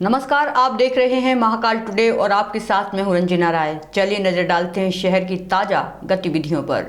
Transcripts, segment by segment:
नमस्कार, आप देख रहे हैं महाकाल टुडे और आपके साथ मैं हूं रंजना राय। चलिए नजर डालते हैं शहर की ताजा गतिविधियों पर।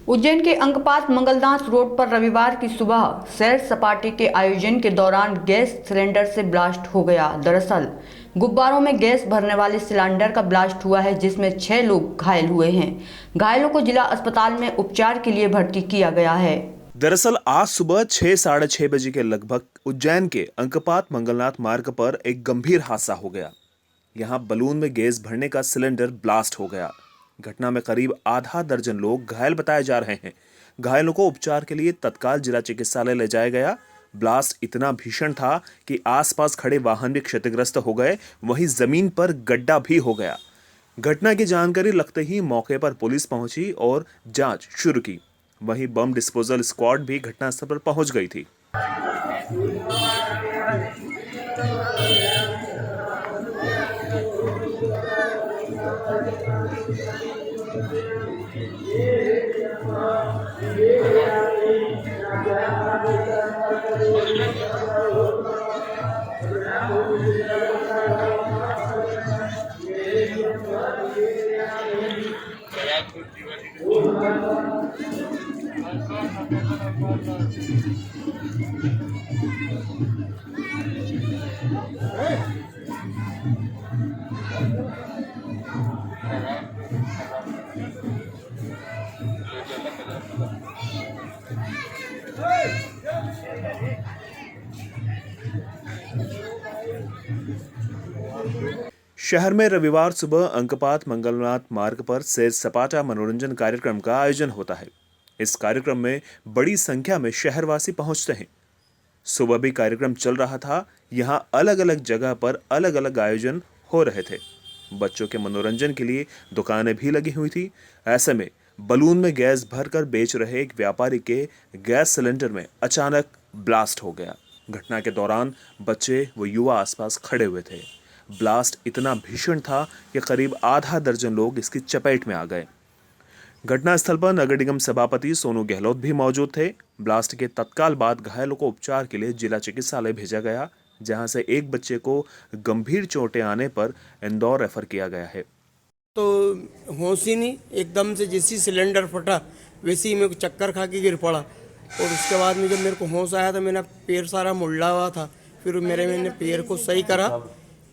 उज्जैन के अंकपात मंगलदास रोड पर रविवार की सुबह सैर सपाटे के आयोजन के दौरान गैस सिलेंडर से ब्लास्ट हो गया। दरअसल गुब्बारों में गैस भरने वाले सिलेंडर का ब्लास्ट हुआ है, जिसमें 6 लोग घायल हुए हैं। घायलों को जिला अस्पताल में उपचार के लिए भर्ती किया गया है। दरअसल आज सुबह 6-6:30 बजे के लगभग उज्जैन के अंकपात मंगलनाथ मार्ग पर एक गंभीर हादसा हो गया। यहां बलून में गैस भरने का सिलेंडर ब्लास्ट हो गया। घटना में करीब आधा दर्जन लोग घायल बताए जा रहे हैं। घायलों को उपचार के लिए तत्काल जिला चिकित्सालय ले जाया गया। ब्लास्ट इतना भीषण था कि आसपास खड़े वाहन भी क्षतिग्रस्त हो गए, वहीं जमीन पर गड्ढा भी हो गया। घटना की जानकारी लगते ही मौके पर पुलिस पहुंची और जांच शुरू की। वहीं बम डिस्पोजल स्क्वाड भी घटनास्थल पर पहुंच गई थी। शहर में रविवार सुबह अंकपात मंगलनाथ मार्ग पर सैर सपाटा मनोरंजन कार्यक्रम का आयोजन होता है। इस कार्यक्रम में बड़ी संख्या में शहरवासी पहुंचते हैं। सुबह भी कार्यक्रम चल रहा था। यहां अलग अलग जगह पर अलग अलग आयोजन हो रहे थे। बच्चों के मनोरंजन के लिए दुकानें भी लगी हुई थी। ऐसे में बलून में गैस भरकर बेच रहे एक व्यापारी के गैस सिलेंडर में अचानक ब्लास्ट हो गया। घटना के दौरान बच्चे व युवा आसपास खड़े हुए थे। ब्लास्ट इतना भीषण था कि करीब आधा दर्जन लोग इसकी चपेट में आ गए। घटनास्थल पर नगर निगम सभापति सोनू गहलोत भी मौजूद थे। ब्लास्ट के तत्काल बाद घायलों को उपचार के लिए जिला चिकित्सालय भेजा गया, जहां से एक बच्चे को गंभीर चोटें आने पर इंदौर रेफर किया गया है। तो होश ही नहीं, एकदम से जैसी सिलेंडर फटा वैसे ही मेरे को चक्कर खा के गिर पड़ा। और उसके बाद में जब मेरे को होश आया तो मेरा पैर सारा मुड़ा हुआ था। फिर मैंने पैर को सही करा।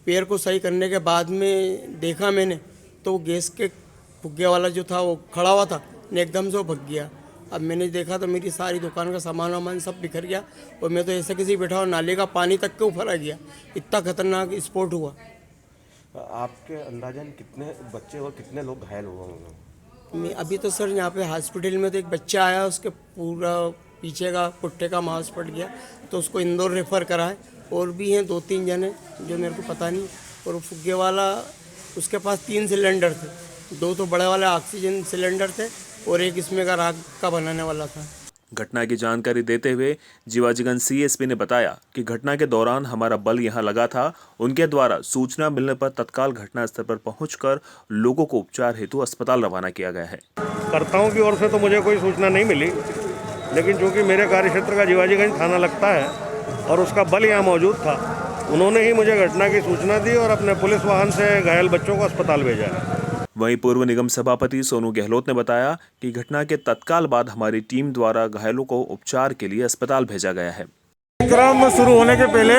पैर को सही करने के बाद में देखा मैंने तो गैस के फुग्गे वाला जो था वो खड़ा हुआ था, ने एकदम से वो भग गया। अब मैंने देखा तो मेरी सारी दुकान का सामान वामान सब बिखर गया और मैं तो ऐसे किसी बैठा और नाले का पानी तक के ऊपर आ गया। इतना खतरनाक स्पॉट हुआ। आपके अंदाजन कितने बच्चे और कितने लोग घायल हुए होंगे? मैं अभी तो सर यहाँ पे हॉस्पिटल में तो एक बच्चा आया, उसके पूरा पीछे का पुट्टे का मांस फट गया तो उसको इंदौर रेफ़र करा है। और भी हैं 2-3 जने जो मेरे को पता नहीं। और फुग्गे वाला उसके पास 3 सिलेंडर थे, 2 तो बड़े वाले ऑक्सीजन सिलेंडर थे और एक इसमें का राख का बनाने वाला था। घटना की जानकारी देते हुए जीवाजीगंज सीएसपी ने बताया कि घटना के दौरान हमारा बल यहां लगा था। उनके द्वारा सूचना मिलने पर तत्काल घटनास्थल पर पहुंचकर लोगों को उपचार हेतु अस्पताल रवाना किया गया है। कर्ताओं की ओर से तो मुझे कोई सूचना नहीं मिली, लेकिन चूंकि मेरे कार्यक्षेत्र का जीवाजीगंज थाना लगता है और उसका बल यहाँ मौजूद था, उन्होंने ही मुझे घटना की सूचना दी और अपने पुलिस वाहन से घायल बच्चों को अस्पताल भेजा है। वहीं पूर्व निगम सभापति सोनू गहलोत ने बताया कि घटना के तत्काल बाद हमारी टीम द्वारा घायलों को उपचार के लिए अस्पताल भेजा गया है। कार्यक्रम शुरू होने के पहले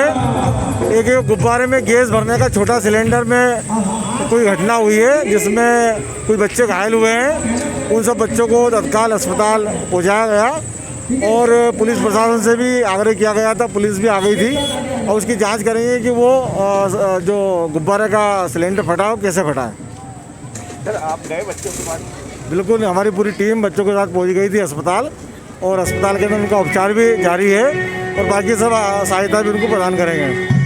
एक गुब्बारे में गैस भरने का छोटा सिलेंडर में कोई घटना हुई है, जिसमें कुछ बच्चे घायल हुए हैं। उन सब बच्चों को तत्काल अस्पताल पहुंचाया गया और पुलिस प्रशासन से भी आग्रह किया गया था। पुलिस भी आ गई थी और उसकी जांच करेंगे कि वो जो गुब्बारे का सिलेंडर फटा हो कैसे फटा है। सर, आप गए बच्चों के पास? बिल्कुल, हमारी पूरी टीम बच्चों के साथ पहुंच गई थी अस्पताल और अस्पताल के अंदर उनका उपचार भी जारी है और बाकी सब सहायता भी उनको प्रदान करेंगे।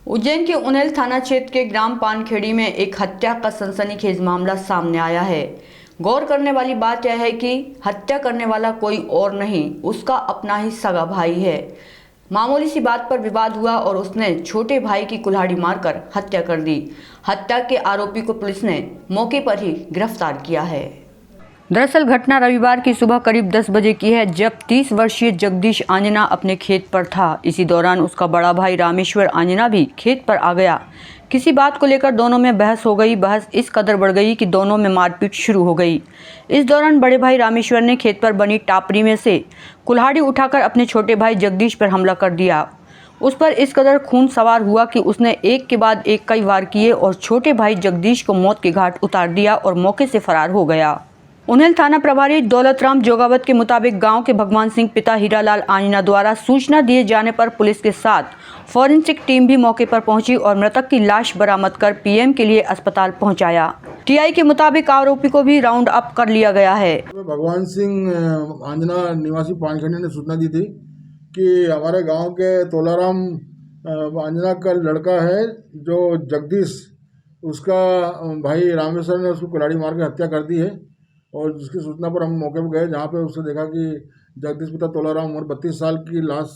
उज्जैन के उन्हेल थाना क्षेत्र के ग्राम पानखेड़ी में एक हत्या का सनसनीखेज मामला सामने आया है। गौर करने वाली बात यह है कि हत्या करने वाला कोई और नहीं, उसका अपना ही सगा भाई है। मामूली सी बात पर विवाद हुआ और उसने छोटे भाई की कुल्हाड़ी मारकर हत्या कर दी। हत्या के आरोपी को पुलिस ने मौके पर ही गिरफ्तार किया है। दरअसल घटना रविवार की सुबह करीब 10 बजे की है, जब 30 वर्षीय जगदीश आंजना अपने खेत पर था। इसी दौरान उसका बड़ा भाई रामेश्वर आंजना भी खेत पर आ गया। किसी बात को लेकर दोनों में बहस हो गई। बहस इस कदर बढ़ गई कि दोनों में मारपीट शुरू हो गई। इस दौरान बड़े भाई रामेश्वर ने खेत पर बनी टापरी में से कुल्हाड़ी उठाकर अपने छोटे भाई जगदीश पर हमला कर दिया। उस पर इस कदर खून सवार हुआ कि उसने एक के बाद एक कई वार किए और छोटे भाई जगदीश को मौत के घाट उतार दिया और मौके से फरार हो गया। उन्हेल थाना प्रभारी दौलतराम जोगावत के मुताबिक गांव के भगवान सिंह पिता हीरालाल आंजना द्वारा सूचना दिए जाने पर पुलिस के साथ फॉरेंसिक टीम भी मौके पर पहुंची और मृतक की लाश बरामद कर पीएम के लिए अस्पताल पहुंचाया। टीआई के मुताबिक आरोपी को भी राउंड अप कर लिया गया है। भगवान सिंह आंजना निवासी पानखंडी ने सूचना दी थी कि हमारे गांव के तोलाराम आंजना का लड़का है जो जगदीश, उसका भाई रामेश्वर ने उसको कुल्हाड़ी मार के हत्या कर दी है। और जिसकी सूचना पर हम मौके पर गए, जहाँ पे उससे देखा कि जगदीश पिता तोलाराम उम्र 32 साल की लाश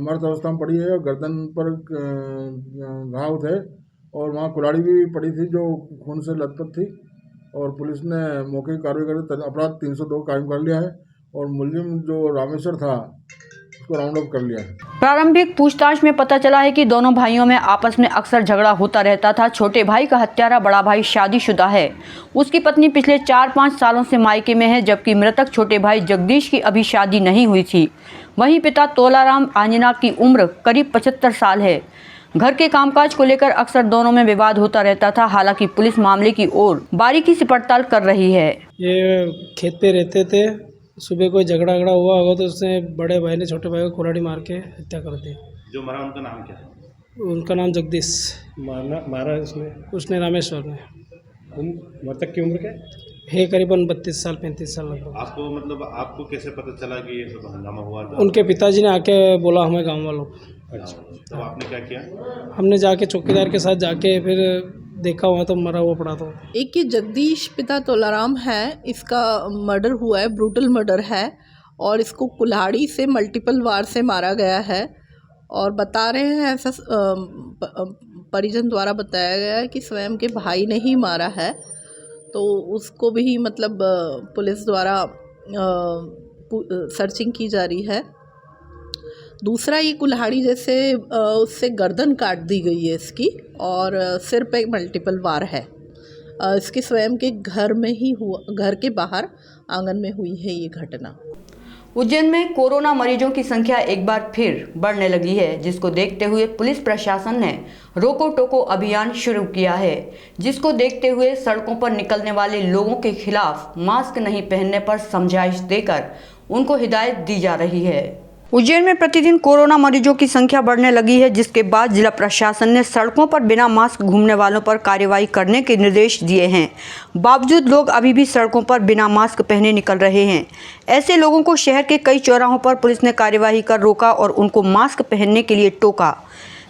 मृत अवस्था में पड़ी है और गर्दन पर घाव थे और वहाँ कुल्हाड़ी भी पड़ी थी जो खून से लथपथ थी। और पुलिस ने मौके की कार्रवाई कर अपराध 302 कायम कर लिया है और मुलजिम जो रामेश्वर था उसको राउंड अप कर लिया है। प्रारंभिक पूछताछ में पता चला है कि दोनों भाइयों में आपस में अक्सर झगड़ा होता रहता था। छोटे भाई का हत्यारा बड़ा भाई शादीशुदा है। उसकी पत्नी पिछले 4-5 सालों से मायके में है, जबकि मृतक छोटे भाई जगदीश की अभी शादी नहीं हुई थी। वहीं पिता तोलाराम आंजना की उम्र करीब 75 साल है। घर के कामकाज को लेकर अक्सर दोनों में विवाद होता रहता था। हालांकि पुलिस मामले की ओर बारीकी से पड़ताल कर रही है। ये खेत पे रहते थे, सुबह कोई झगड़ा हुआ होगा तो उसने बड़े भाई ने छोटे भाई को कुल्हाड़ी मार के हत्या कर दी। जो मरा उनका नाम क्या है? उनका नाम जगदीश। मारा उसने रामेश्वर ने। मृतक की उम्र क्या है? करीबन 32 साल 35 साल लगभग। आपको कैसे पता चला कि ये सब हंगामा हुआ था? उनके पिताजी ने आके बोला हमें गांव वालों को। अच्छा, तो आपने क्या किया? हमने जाके चौकीदार के साथ जाके फिर देखा हुआ तो मरा हुआ पड़ा था। एक ये जगदीश पिता तोलाराम है, इसका मर्डर हुआ है, ब्रूटल मर्डर है और इसको कुल्हाड़ी से मल्टीपल वार से मारा गया है। और बता रहे हैं ऐसा परिजन द्वारा बताया गया है कि स्वयं के भाई ने ही मारा है। तो उसको भी मतलब पुलिस द्वारा सर्चिंग की जा रही है। दूसरा, ये कुल्हाड़ी जैसे उससे गर्दन काट दी गई है इसकी और सिर पे मल्टीपल वार है। इसके स्वयं के घर में ही हुआ, घर के बाहर आंगन में हुई है ये घटना। उज्जैन में कोरोना मरीजों की संख्या एक बार फिर बढ़ने लगी है, जिसको देखते हुए पुलिस प्रशासन ने रोको टोको अभियान शुरू किया है। जिसको देखते हुए सड़कों पर निकलने वाले लोगों के खिलाफ मास्क नहीं पहनने पर समझाइश देकर उनको हिदायत दी जा रही है। उज्जैन में प्रतिदिन कोरोना मरीजों की संख्या बढ़ने लगी है, जिसके बाद जिला प्रशासन ने सड़कों पर बिना मास्क घूमने वालों पर कार्रवाई करने के निर्देश दिए हैं। बावजूद लोग अभी भी सड़कों पर बिना मास्क पहने निकल रहे हैं। ऐसे लोगों को शहर के कई चौराहों पर पुलिस ने कार्यवाही कर रोका और उनको मास्क पहनने के लिए टोका।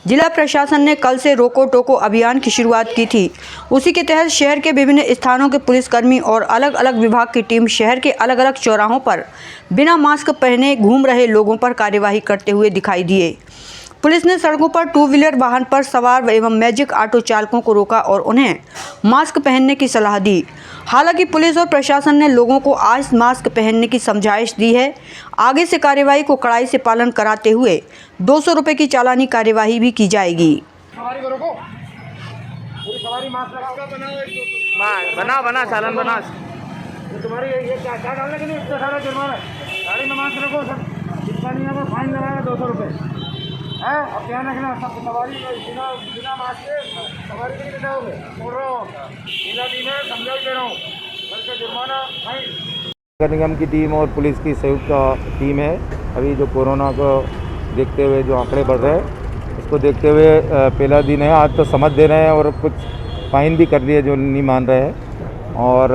जिला प्रशासन ने कल से रोको टोको अभियान की शुरुआत की थी। उसी के तहत शहर के विभिन्न स्थानों के पुलिसकर्मी और अलग अलग विभाग की टीम शहर के अलग अलग चौराहों पर बिना मास्क पहने घूम रहे लोगों पर कार्यवाही करते हुए दिखाई दिए। पुलिस ने सड़कों पर 2 व्हीलर वाहन पर सवार एवं मैजिक ऑटो चालकों को रोका और उन्हें मास्क पहनने की सलाह दी। हालांकि पुलिस और प्रशासन ने लोगों को आज मास्क पहनने की समझाइश दी है। आगे से कार्यवाही को कड़ाई से पालन कराते हुए 200 रुपये की चालानी कार्यवाही भी की जाएगी। बना चालन बना। तुम्हारी ये क्या डालने के लिए इतना सारा जुर्माना है? गाड़ी में मास्क रखो, सर इसका नहीं है, फाइन लगाएगा 200 रुपये है। अब ध्यान रखना, सब सवारी बिना मास्क के सवारी नहीं बिठाओगे। बोल रहा हूँ, बिना दिन है, समझा दे रहा हूँ, बल्कि जुर्माना फाइन। नगर निगम की टीम और पुलिस की संयुक्त टीम है। अभी जो कोरोना को देखते हुए जो आंकड़े बढ़ रहे हैं, उसको देखते हुए पहला दिन है, आज तो समझ दे रहे हैं और कुछ फाइन भी कर दिए जो नहीं मान रहे हैं। और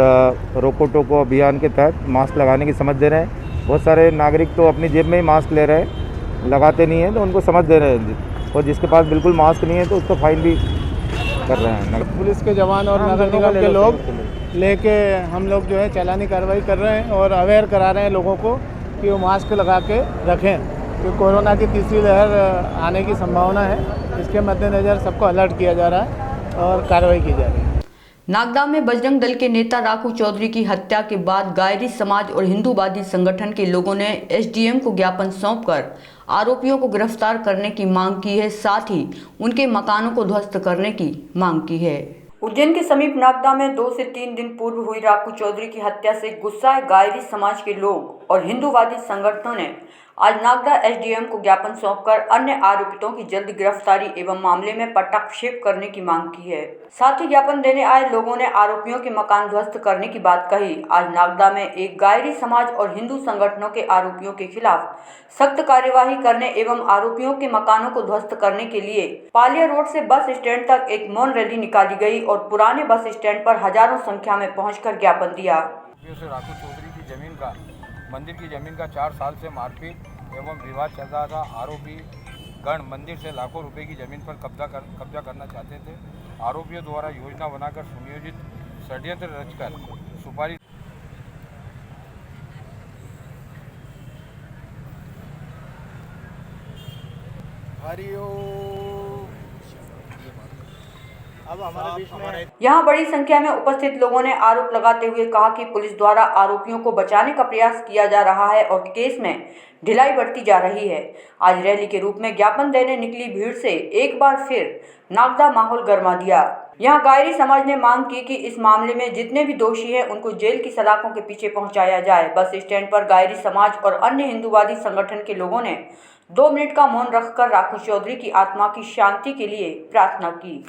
रोको टोको अभियान के तहत मास्क लगाने की समझ दे रहे हैं। बहुत सारे नागरिक तो अपनी जेब में ही मास्क ले रहे हैं, लगाते नहीं हैं, तो उनको समझ दे रहे हैं। और जिसके पास बिल्कुल मास्क नहीं है तो उसको फाइन भी कर रहे हैं। पुलिस के जवान और नगर निगम के लोग लेके हम लोग जो है चालानी कार्रवाई कर रहे हैं और अवेयर करा रहे हैं लोगों को कि वो मास्क लगा के रखें, क्योंकि कोरोना की तीसरी लहर आने की संभावना है। इसके मद्देनज़र सबको अलर्ट किया जा रहा है और कार्रवाई की जा रही है। नागदा में बजरंग दल के नेता राखू चौधरी की हत्या के बाद गायरी समाज और हिंदूवादी संगठन के लोगों ने एसडीएम को ज्ञापन सौंपकर आरोपियों को गिरफ्तार करने की मांग की है, साथ ही उनके मकानों को ध्वस्त करने की मांग की है। उज्जैन के समीप नागदा में 2 से 3 दिन पूर्व हुई राखू चौधरी की हत्या से गुस्साए गायरी समाज के लोग और हिंदूवादी संगठनों ने आज नागदा एसडीएम को ज्ञापन सौंपकर अन्य आरोपितों की जल्द गिरफ्तारी एवं मामले में पटाक्षेप करने की मांग की है। साथ ही ज्ञापन देने आए लोगों ने आरोपियों के मकान ध्वस्त करने की बात कही। आज नागदा में एक गायरी समाज और हिंदू संगठनों के आरोपियों के खिलाफ सख्त कार्यवाही करने एवं आरोपियों के मकानों को ध्वस्त करने के लिए पालिया रोड से बस स्टैंड तक एक मौन रैली निकाली गई और पुराने बस स्टैंड पर हजारों संख्या में पहुंचकर ज्ञापन दिया। राखू चौधरी की जमीन का मंदिर की जमीन का 4 साल से मारपीट एवं विवाद चल रहा था। आरोपी गण मंदिर से लाखों रुपए की जमीन पर कब्जा करना चाहते थे। आरोपियों द्वारा योजना बनाकर सुनियोजित षड्यंत्र रचकर सुपारी यहाँ बड़ी संख्या में उपस्थित लोगों ने आरोप लगाते हुए कहा कि पुलिस द्वारा आरोपियों को बचाने का प्रयास किया जा रहा है और केस में ढिलाई बढ़ती जा रही है। आज रैली के रूप में ज्ञापन देने निकली भीड़ से एक बार फिर नागदा माहौल गर्मा दिया। यहाँ गायरी समाज ने मांग की कि इस मामले में जितने भी दोषी हैं उनको जेल की सलाखों के पीछे पहुंचाया जाए। बस स्टैंड पर गायरी समाज और अन्य हिंदूवादी संगठन के लोगों ने 2 मिनट का मौन रखकर राखू चौधरी की आत्मा की शांति के लिए प्रार्थना की।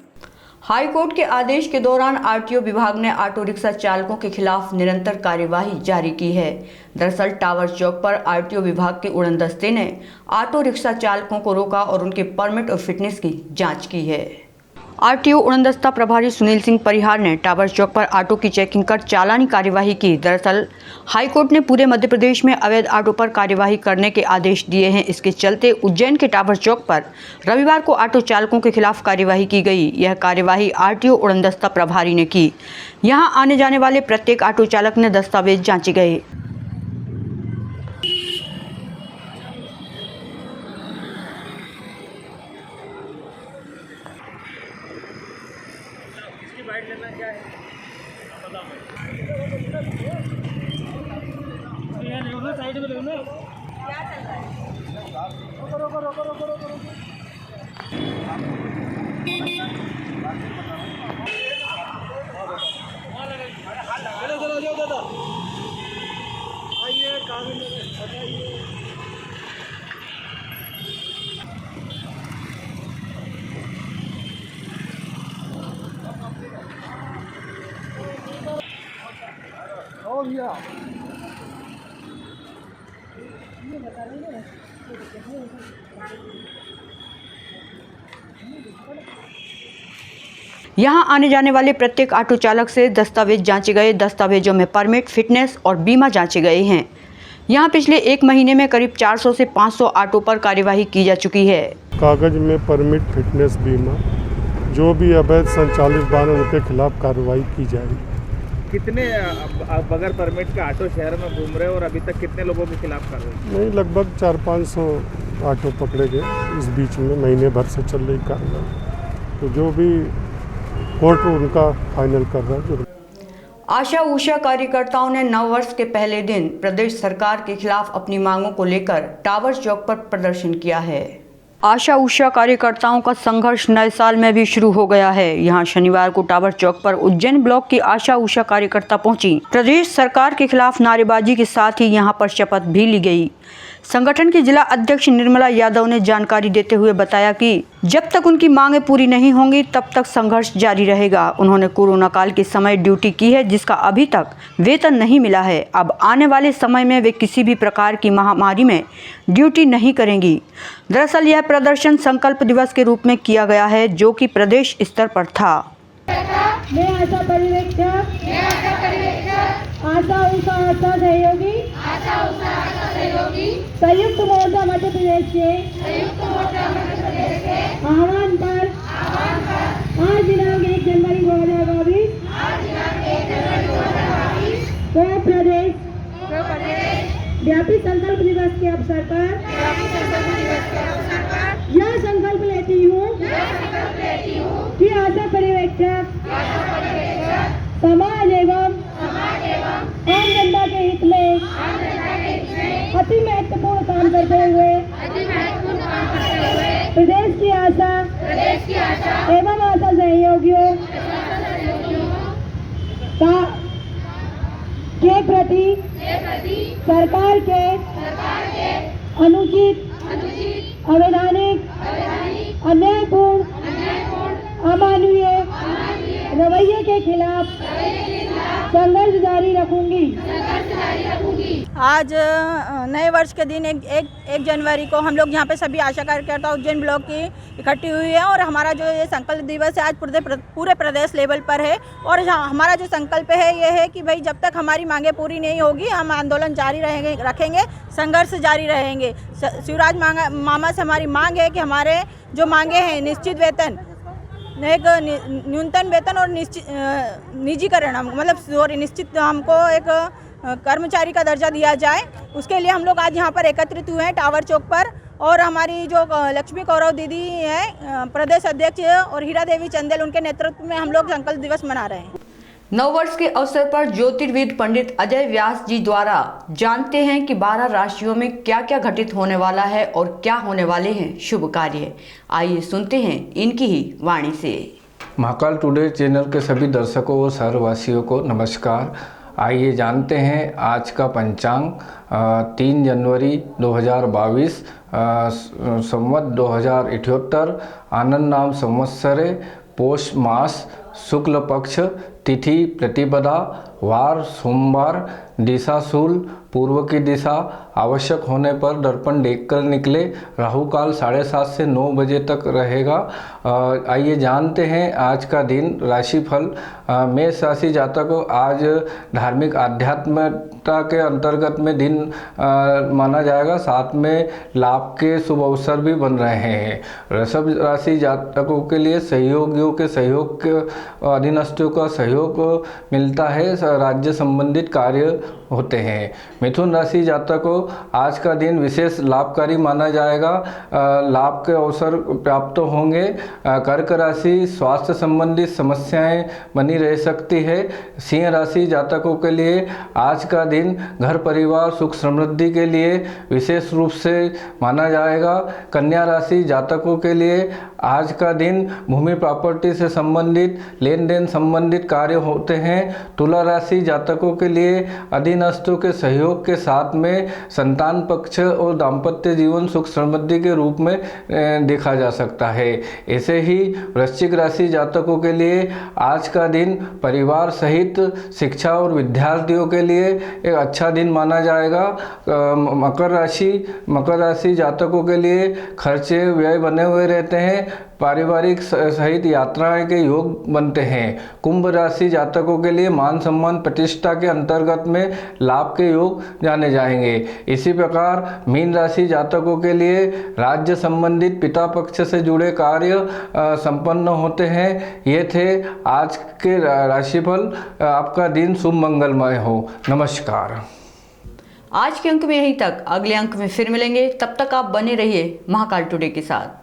हाई कोर्ट के आदेश के दौरान आरटीओ विभाग ने ऑटो रिक्शा चालकों के खिलाफ निरंतर कार्यवाही जारी की है। दरअसल टावर चौक पर आरटीओ विभाग के उड़नदस्ते ने ऑटो रिक्शा चालकों को रोका और उनके परमिट और फिटनेस की जांच की है। आरटीओ उड़नदस्ता प्रभारी सुनील सिंह परिहार ने टावर चौक पर ऑटो की चेकिंग कर चालानी कार्यवाही की। दरअसल हाईकोर्ट ने पूरे मध्य प्रदेश में अवैध ऑटो पर कार्यवाही करने के आदेश दिए हैं। इसके चलते उज्जैन के टावर चौक पर रविवार को ऑटो चालकों के खिलाफ कार्यवाही की गई। यह कार्यवाही आरटीओ उड़नदस्ता प्रभारी ने की। यहां आने जाने वाले प्रत्येक ऑटो चालक ने दस्तावेज जांचे गए। यहां आने जाने वाले प्रत्येक ऑटो चालक से दस्तावेज जांचे गए। दस्तावेजों में परमिट, फिटनेस और बीमा जांचे गए हैं। यहां पिछले 1 महीने में करीब 400 से 500 ऑटो पर कार्यवाही की जा चुकी है। कागज में परमिट, फिटनेस, बीमा, जो भी अवैध संचालित वाहन उनके खिलाफ कार्रवाई की जाएगी। कितने बगैर परमिट के ऑटो शहर में घूम रहे और अभी तक कितने लोगों के खिलाफ कार्रवाई? नहीं, लगभग 400-500 ऑटो पकड़े गए इस बीच में। महीने भर से चल रही कार्रवाई, तो जो भी कोर्ट उनका फाइनल कर रहा है। आशा उषा कार्यकर्ताओं ने नववर्ष के पहले दिन प्रदेश सरकार के खिलाफ अपनी मांगों को लेकर टावर चौक पर प्रदर्शन किया है। आशा उषा कार्यकर्ताओं का संघर्ष नए साल में भी शुरू हो गया है। यहां शनिवार को टावर चौक पर उज्जैन ब्लॉक की आशा उषा कार्यकर्ता पहुंची। प्रदेश सरकार के खिलाफ नारेबाजी के साथ ही यहां पर शपथ भी ली गई। संगठन की जिला अध्यक्ष निर्मला यादव ने जानकारी देते हुए बताया कि जब तक उनकी मांगें पूरी नहीं होंगी तब तक संघर्ष जारी रहेगा। उन्होंने कोरोना काल के समय ड्यूटी की है जिसका अभी तक वेतन नहीं मिला है। अब आने वाले समय में वे किसी भी प्रकार की महामारी में ड्यूटी नहीं करेंगी। दरअसल यह प्रदर्शन संकल्प दिवस के रूप में किया गया है जो कि प्रदेश स्तर पर था। मैं आशा पर्यवेक्षक आशा उषा सहयोगी संयुक्त मोर्चा मध्य प्रदेश के आह्वान पर आज दिनांक 1 जनवरी 2022 को प्रदेश व्यापी संकल्प दिवस के अवसर पर यह संकल्प लेती हूँ कि आशा पर्यवेक्षक एवं आशा सहयोगियों के प्रति सरकार के अनुचित, अवैधानिक, अन्यायपूर्ण, अमानवीय रवैये के खिलाफ संघर्ष जारी रखूंगी। आज नए वर्ष के दिन एक जनवरी को हम लोग यहाँ पे सभी आशा कार्यकर्ता उज्जैन ब्लॉक की इकट्ठी हुई है और हमारा जो ये संकल्प दिवस है आज पूरे प्रदेश लेवल पर है। और हमारा जो संकल्प है ये है कि भाई जब तक हमारी मांगे पूरी नहीं होगी हम आंदोलन जारी रखेंगे, संघर्ष जारी रहेंगे। शिवराज मामा से हमारी मांग है कि हमारे जो मांगे हैं निश्चित वेतन, एक न्यूनतम वेतन और निजीकरण, मतलब निश्चित हमको एक कर्मचारी का दर्जा दिया जाए, उसके लिए हम लोग आज यहाँ पर एकत्रित हुए हैं टावर चौक पर। और हमारी जो लक्ष्मी कौरव दीदी हैं प्रदेश अध्यक्ष और हीरा देवी चंदेल, उनके नेतृत्व में हम लोग संकल्प दिवस मना रहे हैं। नववर्ष के अवसर पर ज्योतिर्विद पंडित अजय व्यास जी द्वारा जानते हैं कि 12 राशियों में क्या क्या घटित होने वाला है और क्या होने वाले हैं शुभ कार्य। आइए सुनते हैं इनकी ही वाणी से। महाकाल टुडे चैनल के सभी दर्शकों और शहरवासियों को नमस्कार। आइए जानते हैं आज का पंचांग 3 जनवरी 2022 संवत 2078 आनंद नाम संवत्सरे पोष मास शुक्ल पक्ष तिथि प्रतिपदा वार सोमवार दिशा शूल पूर्व की दिशा आवश्यक होने पर दर्पण देखकर निकले। राहु काल 7:30 से 9 बजे तक रहेगा। आइए जानते हैं आज का दिन राशिफल। मेष राशि जातकों आज धार्मिक आध्यात्मिकता के अंतर्गत में दिन माना जाएगा, साथ में लाभ के शुभ अवसर भी बन रहे हैं। वृषभ राशि जातकों के लिए सहयोगियों के सहयोग के अधीनस्थों का सहयोग मिलता है, राज्य संबंधित कार्य होते हैं। मिथुन राशि जातकों आज का दिन विशेष लाभकारी माना जाएगा, लाभ के अवसर प्राप्त होंगे। कर्क राशि स्वास्थ्य संबंधी समस्याएं बनी रह सकती है। सिंह राशि जातकों के लिए आज का दिन घर परिवार सुख समृद्धि के लिए विशेष रूप से माना जाएगा। कन्या राशि जातकों के लिए आज का दिन भूमि प्रॉपर्टी से संबंधित लेन देन संबंधित कार्य होते हैं। तुला राशि जातकों के लिए अधीनस्थों के सहयोग के साथ में संतान पक्ष और दाम्पत्य जीवन सुख समृद्धि के रूप में देखा जा सकता है। ऐसे ही वृश्चिक राशि जातकों के लिए आज का दिन परिवार सहित शिक्षा और विद्यार्थियों के लिए एक अच्छा दिन माना जाएगा। मकर राशि जातकों के लिए खर्चे व्यय बने हुए रहते हैं, पारिवारिक सहित यात्राएं के योग बनते हैं। कुंभ राशि जातकों के लिए मान सम्मान प्रतिष्ठा के अंतर्गत में लाभ के योग जाने जाएंगे। इसी प्रकार मीन राशि जातकों के लिए राज्य संबंधित पिता पक्ष से जुड़े कार्य संपन्न होते हैं। ये थे आज के राशिफल। आपका दिन शुभ मंगलमय हो। नमस्कार। आज के अंक में यहीं तक, अगले अंक में फिर मिलेंगे। तब तक आप बने रहिए महाकाल टुडे के साथ।